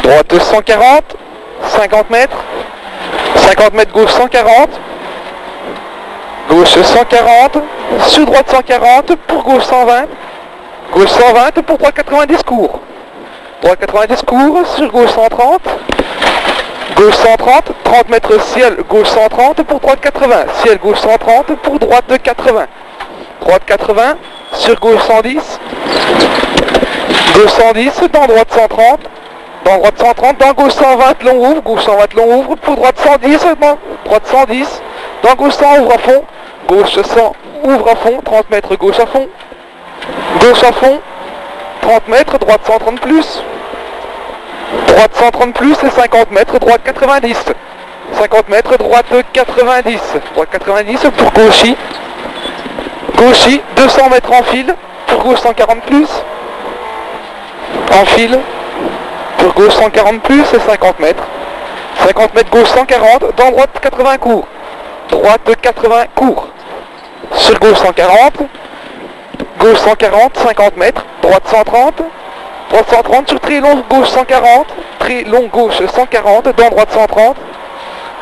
droite 140, 50 mètres, 50 mètres gauche 140, gauche 140, sur droite 140, pour gauche 120, gauche 120, pour droite 90 court, droite 90 court, sur gauche 130, gauche 130, 30 mètres ciel, gauche 130, pour droite 80, ciel gauche 130, pour droite 80, droite 80, sur gauche 110, gauche 110, dans droite 130, dans droite 130, dans gauche 120, long ouvre, gauche 120, long ouvre, pour droite 110, dans droite 110, dans gauche 100, ouvre à fond, gauche 100, ouvre à fond, 30 mètres, gauche à fond, 30 mètres, droite 130 plus, droite 130 plus et 50 mètres, droite 90, 50 mètres, droite 90, droite 90 pour gauchis, gauchis, 200 mètres en fil, pour gauche 140 plus, en fil, pour gauche 140 plus et 50 mètres, 50 mètres gauche 140, dans droite 80 court, droite 80 court, sur gauche 140, gauche 140, 50 mètres, droite 130, droite 130 sur très long gauche 140, très long gauche 140, dans droite 130,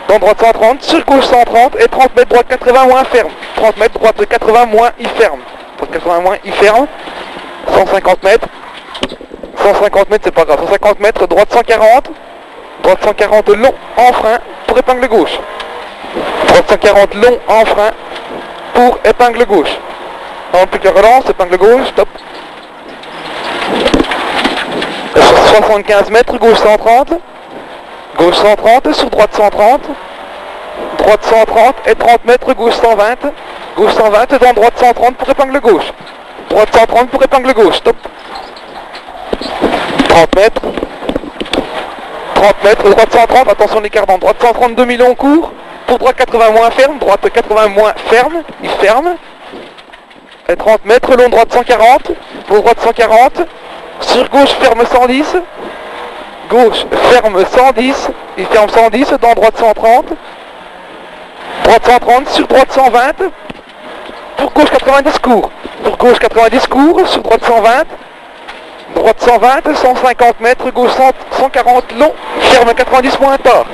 dans droite 130, sur gauche 130 et 30 mètres droite 80 moins ferme, 30 mètres droite 80 moins il ferme, droite 80 moins il ferme, 150 mètres, 150 mètres c'est pas grave, 150 mètres, droite 140 long en frein pour épingle gauche, droite 140 long en frein pour épingle gauche, plus que relance, épingle gauche, stop. 75 mètres, gauche 130, sur droite 130, droite 130 et 30 mètres, gauche 120, dans droite 130 pour épingle gauche, droite 130 pour épingle gauche, stop. 30 mètres, droite 130, attention l'écart dans droite 130, 2 millions court, pour droite 80 moins ferme, droite 80 moins ferme, il ferme, et 30 mètres, long droite 140, pour droite 140, sur gauche ferme 110, gauche ferme 110, il ferme 110, dans droite 130, droite 130, sur droite 120, pour gauche 90 court, sur droite 120, droite 120, 150 mètres, gauche 140 long, ferme 90 moins tard,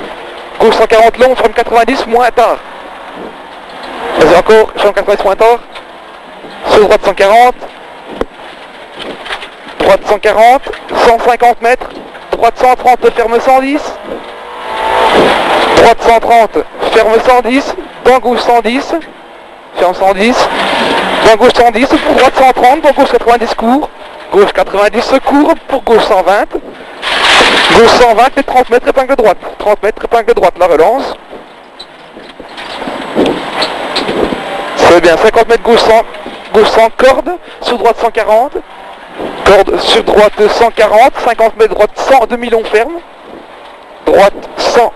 gauche 140 long, ferme 90 moins tard, vas-y encore, ferme 90 moins tard, sur droite 140, droite 140, 150 mètres, droite 130, ferme 110, droite 130, ferme 110, dans gauche 110, ferme 110, dans gauche 110, pour droite 130, dans gauche 90 court, gauche 90 court, pour gauche 120, gauche 120 et 30 mètres épingle droite, 30 mètres épingle droite, la relance, c'est bien, 50 mètres gauche 100, corde, sur droite 140, corde sur droite 140, 50 mètres droite 100, demi-long ferme, droite 100,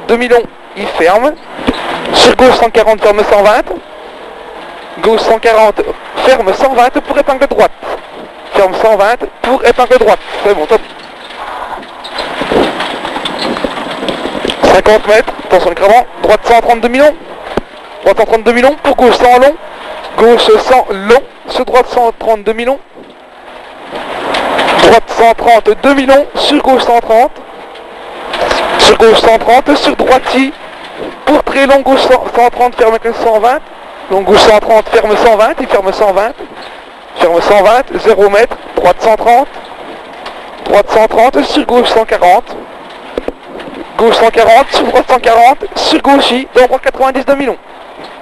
demi-long, il ferme, sur gauche 140, ferme 120, gauche 140, ferme 120 pour épingle droite, ferme 120 pour épingle droite, c'est bon, top. 50 mètres, attention le cravant, droite 130 demi-long, droite 130 demi-long, pour gauche 100 long, gauche 100 long, sur droite 130 demi-long, droite 130 demi-long, sur gauche 130, sur droite pour très long, gauche 130, ferme 120, donc gauche 130, ferme 120, il ferme 120, 0 mètre, droite 130, sur gauche 140, sur droite 140, sur gauchis, dans droite 90 demi-long,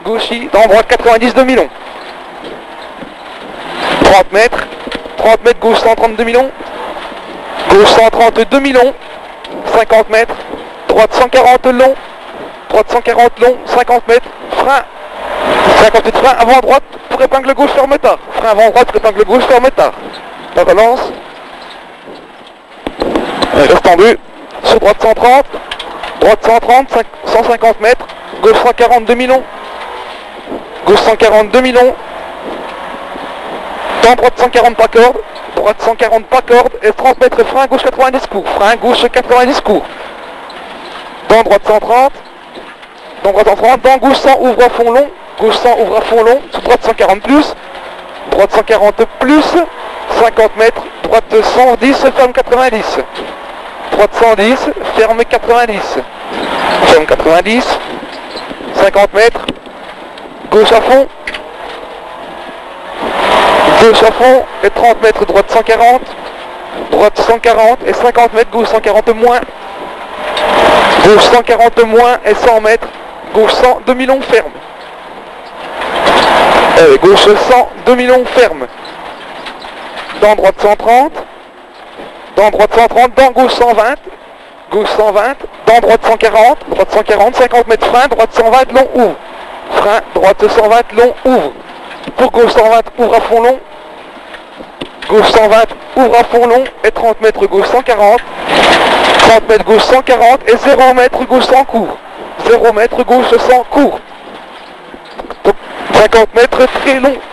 dans droite 90 demi-long, 30 mètres, gauche 130 demi-long, gauche 130 demi-long, 50 mètres, droite 140 long, 50 mètres, frein, 50 mètres frein avant droite pour épingle gauche ferme tard, frein avant droite pour épingle gauche ferme tard, la relance, reste tendu, sur droite 130, 150 mètres, gauche 140 demi-long, dans droite 140 pas corde, et 30 mètres frein gauche 90 court, dans droite 130, dans gauche 100 ouvre à fond long, sur droite 140 plus, droite 140 plus, 50 mètres, droite 110, ferme 90, droite 110, ferme 90. Ferme 90, 50 mètres, gauche à fond. Gauche à fond et 30 mètres, droite 140. Droite 140 et 50 mètres, gauche 140 moins. Gauche 140 moins et 100 mètres, gauche 100, demi-long ferme. Gauche 100, demi-long ferme. Dans droite 130. Dans droite 130, dans gauche 120. Gauche 120, dans droite 140. Droite 140, 50 mètres frein, droite 120, long, ouvre. Frein, droite 120, long, ouvre. Pour gauche 120, ouvre à fond long. Gauche 120, ouvre à fond long et 30 mètres gauche 140. 30 mètres gauche 140 et 0 mètre gauche 100 court. 0 mètre gauche 100 court. 50 mètres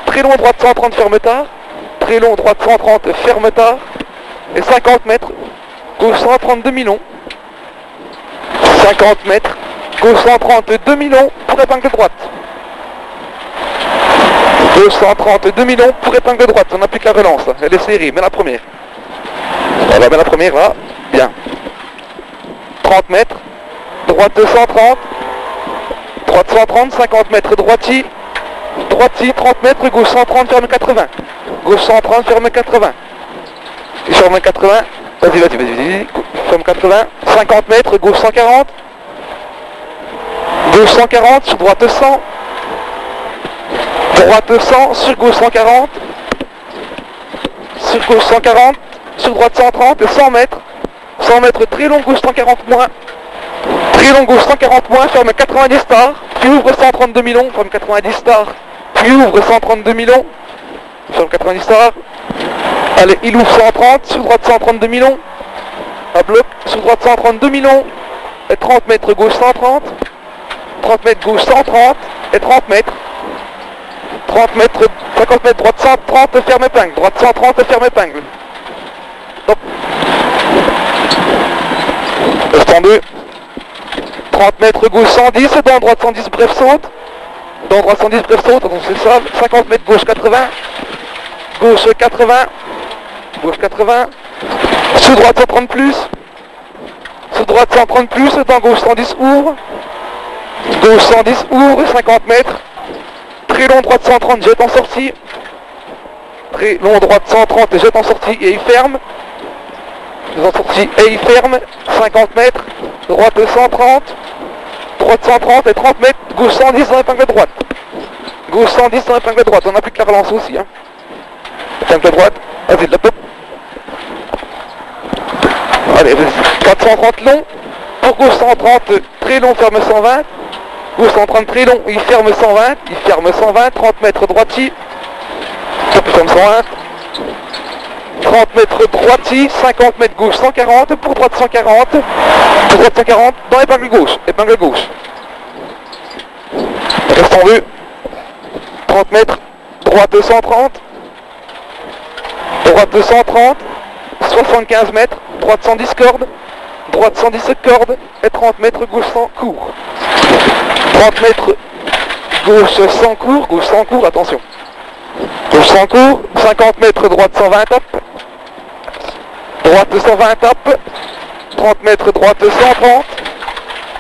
très long droite 130 ferme tard. Très long droite 130 ferme tard. Et 50 mètres gauche 130 demi-long. 50 mètres gauche 130 demi-long pour épingle droite. Gauche 130 demi-long pour épingle droite. On applique la relance. Elle est serrée. Mets la première. On va mettre la première là. Bien. 30 mètres. Droite 130. Droite 130. 50 mètres droitier. Droitier 30 mètres. Gauche 130 ferme 80. Gauche 130 ferme 80. Et ferme 80. Vas-y. Ferme 80. 50 mètres. Gauche 140. Gauche 140 sur droite 100. Droite 100 sur gauche 140. Sur gauche 140. Sur droite 130 et 100 mètres. 100 mètres très long gauche 140 moins. Très long gauche 140 moins. Ferme 90 stars. Puis ouvre 130 demi-long. Ferme 90 stars. Puis ouvre 130 demi-long. Ferme 90 stars. Allez, il ouvre 130. Sur droite 130 demi-long. À bloc. Sur droite 130 demi-long. Et 30 mètres gauche 130. 30 mètres gauche 130. Et 30 mètres. 30 mètres, 50 mètres, droite 130, ferme épingle. Droite 130, ferme épingle. Top. Instant 2. 30 mètres, gauche 110, dans droite 110, bref saute. Dans droite 110, bref saute, attention c'est ça. 50 mètres, gauche 80. Gauche 80. Gauche 80. Sous droite 130 plus. Sous droite 130 plus, dans gauche 110, ouvre. Gauche 110, ouvre, 50 mètres. Très long droite 130, jette en sortie. Très long droite 130 et jette en sortie et il ferme. En sortie et il ferme. 50 mètres. Droite 130. Droite 130 et 30 mètres. Gauche 110 dans l'épingle droite. Gauche 110 dans l'épingle droite. On applique la relance aussi. Hein. Épingle droite. Vas-y, la pop. Allez, vas-y. 430 long. Pour gauche 130, très long, ferme 120. Gauche 130 très long, il ferme 120, il ferme 120, 30 mètres droitier, ferme 120, 30 mètres droitier, 50 mètres gauche 140, pour droite 140, pour droite 140, dans épingle gauche, reste en 2, 30 mètres, droite 130, droite 130, 75 mètres, droite 110 cordes, droite 110 cordes, et 30 mètres gauche 100 court. 30 mètres, gauche 100 court, attention. Gauche 100 court, 50 mètres, droite 120 top. Droite 120 top. 30 mètres, droite 130.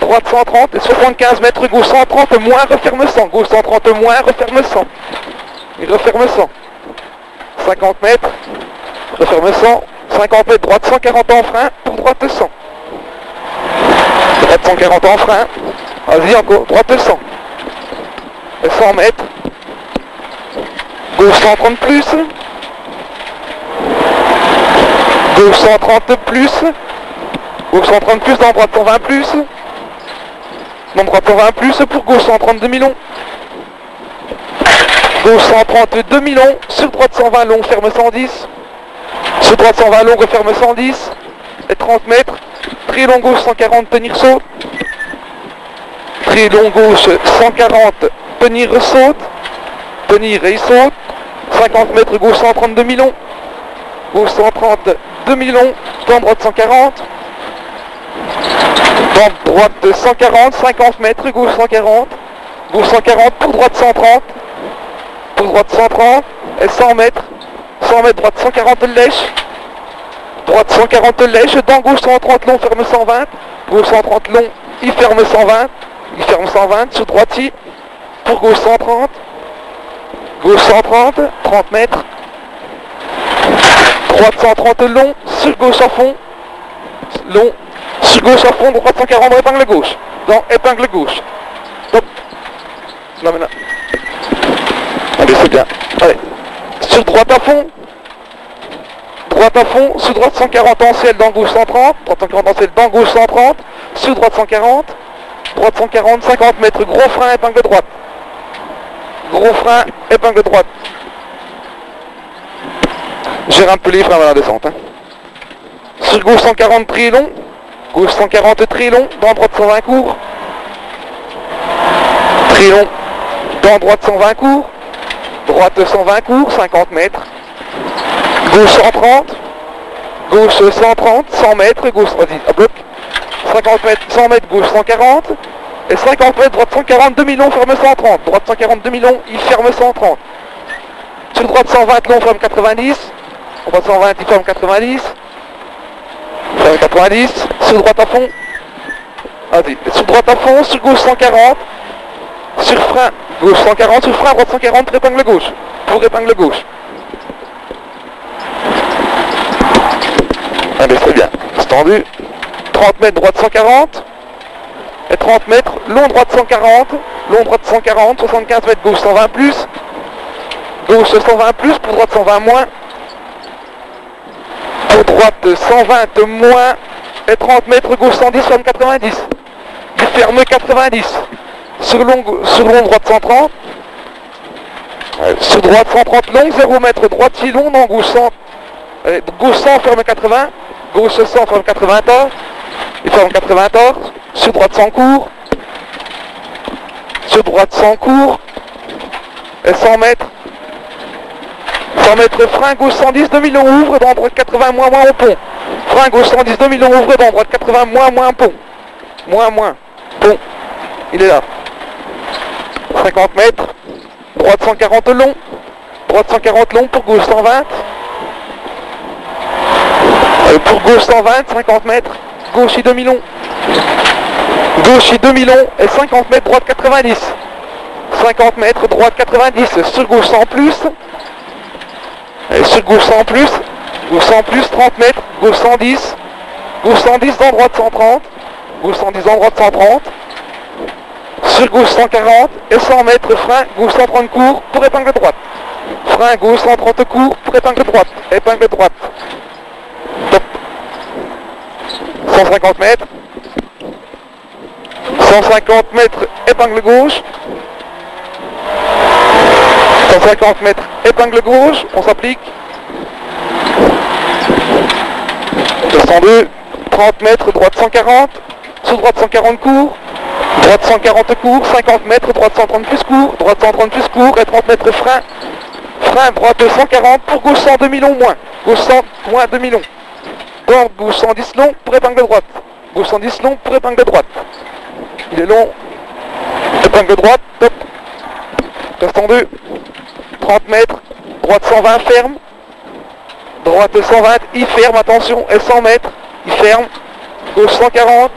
Droite 130 et 75 mètres, gauche 130 moins, referme 100. Gauche 130 moins, referme 100. Il referme 100. 50 mètres, referme 100. 50 mètres, droite 140 en frein, pour droite 100. Droite 140 en frein. Vas-y encore, droite 100. Et 100 mètres. Gauche 130 plus. Gauche 130 plus. Gauche 130 plus, dans droite 120 plus. Dans droite 120 plus pour gauche 130 demi-long. Gauche 130 demi-long. Sur droite 120 long, ferme 110. Sur droite 120 long, referme 110. Et 30 mètres. Très long gauche 140, tenir saut. Très long gauche 140, tenir saute. Tenir et il saute. 50 mètres gauche 130 demi-long. Gauche 130 demi-long. Dans droite 140. Dans droite 140, 50 mètres gauche 140. Gauche 140 pour droite 130. Pour droite 130 et 100 mètres. 100 mètres droite 140 lèche. droite 140 lèche, dans gauche 130 long, ferme 120, gauche 130 long, il ferme 120, il ferme 120, sur droite-ci, pour gauche 130, 30 mètres, droite 130 long, sur gauche à fond, long, sur gauche à fond, droite 140, épingle gauche, dans épingle gauche, hop, là maintenant, allez c'est bien, allez, sur droite à fond, sur droite 140 en ciel, dans gauche 130, droite 140 en ciel, dans gauche 130, sur droite 140, 50 mètres, gros frein, épingle droite. Gros frein, épingle droite. Gère un peu les freins dans la descente. Hein. Sur gauche 140 très long, gauche 140 très long, dans droite 120 court. Très long, dans droite 120 court. Droite 120 court, 50 mètres. Gauche 130, gauche 130, 100 mètres, gauche, vas-y, à bloc. 50 mètres, 100 mètres, gauche 140. Et 50 mètres, droite 140, demi-long, ferme 130. Droite 140, demi-long, il ferme 130. Sur droite 120, long, ferme 90. Droite 120, il ferme 90. Ferme 90. Sur droite à fond. Vas-y, sur droite à fond, sur gauche 140. Sur frein, gauche 140, sur frein, droite 140, pour épingle gauche. Pour épingle gauche. Allez, c'est bien. C'est tendu. 30 mètres, droite 140. Et 30 mètres, long droite 140. Long droite 140, 75 mètres, gauche 120 plus. Gauche 120 plus, pour droite 120 moins. Pour droite 120 moins. Et 30 mètres, gauche 110, ferme 90. Il ferme 90. Sur long droite 130. Sur droite 130 long, 0 mètre, droite si long, non, gauche 100. Gauche 100, ferme 80. Gauche 100, ferme 80 tort. Il ferme 80 tort. Sur droite 100 court. Sur droite 100 court. Et 100 mètres. 100 mètres frein, gauche 110, demi-long ouvre, dans droite 80, moins au pont. Frein, gauche 110, demi-long ouvre, dans droite 80, moins pont. Moins. Pont. Il est là. 50 mètres. Droite 140 long. Droite 140 long pour gauche 120. Pour gauche 120, 50 mètres. Gauche et demi-long. Gauche et demi-long et 50 mètres, droite 90. 50 mètres, droite 90. Sur gauche 100 plus. Et sur gauche 100 plus. Gauche 100 plus, 30 mètres. Gauche 110. Gauche 110 dans droite 130. Gauche 110 dans droite 130. Sur gauche 140 et 100 mètres frein, gauche 130 court pour épingle droite. Frein gauche 130 court pour épingle droite. Épingle droite. Top. 150 mètres. 150 mètres épingle gauche. 150 mètres épingle gauche. On s'applique. 202. 30 mètres droite 140. Sur droite 140 court. Droite 140 court, 50 mètres, droite 130 plus court, droite 130 plus court et 30 mètres frein. Frein, droite 140 pour gauche 100 demi-long moins. Gauche 100 moins demi-long. Bord gauche 110 long pour épingle droite. Gauche 110 long pour épingle droite. Il est long. Épingle droite, top. Reste en deux. 30 mètres, droite 120 ferme. Droite 120, il ferme, attention, et 100 mètres, il ferme. Gauche 140.